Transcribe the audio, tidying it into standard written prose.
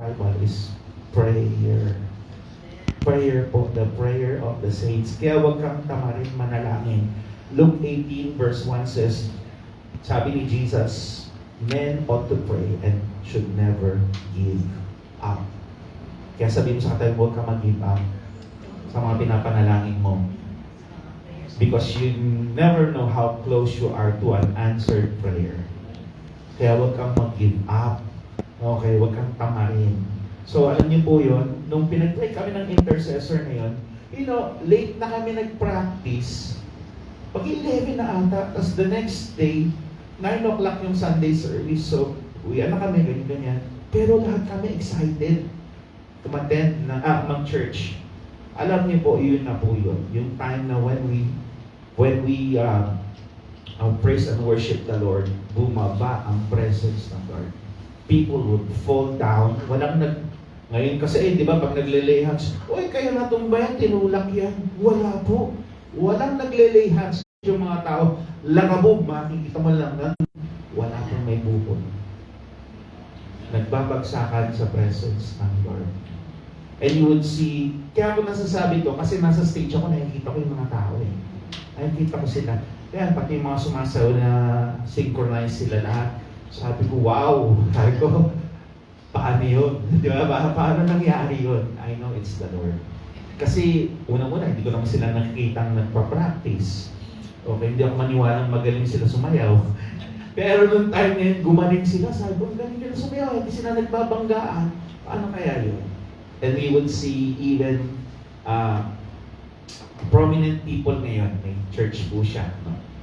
Bible is prayer. Prayer po, the prayer of the saints. Kaya huwag kang tamarin manalangin. Luke 18 verse 1 says, sabi ni Jesus, men ought to pray and should never give up. Kaya sabi mo sa katabi, huwag kang mag-give up sa mga pinapanalangin mo. Because you never know how close you are to an answered prayer. Kaya huwag kang mag-give up. Okay, huwag kang tamarin. So, alam niyo po yun, nung pinag-pray kami ng intercessor na yun, late na kami nag-practice. Pag 11 na ata, tapos the next day, 9 o'clock yung Sunday service, so, uwi na kami, ganyan. Pero lahat kami excited tumattend ng mag-church. Alam niyo po, yun na po yun. Yung time na when we praise and worship the Lord, bumaba ang presence ng Lord. People would fall down. Ngayon kasi, di ba, pag nagle-lay hands, oy, kayo natumba yan, tinulak yan. Wala po. Walang nagle-lay hands. Yung mga tao, langabog, makikita mo lang na wala pong may bukod. Nagbabagsakan sa presence ng Lord. And you would see, kaya ako nasasabi to, kasi nasa stage ako, nakikita ko yung mga tao eh. Nakikita ko sila. Kaya pati yung mga sumasaw na synchronize sila lahat. Sabi ko, wow! Sabi ko, paano yun? Di ba? Paano nangyari yun? I know it's the Lord. Kasi, unang-una, hindi ko naman sila nakikitang nagpa-practice. Okay, hindi ako maniwalang magaling sila sumayaw. Pero nung time na yun, gumaling sila. Sabi ko, galing nila sumayaw. Hindi sila nagbabanggaan. Paano kaya yun? And we would see even prominent people ngayon. May church po siya. No?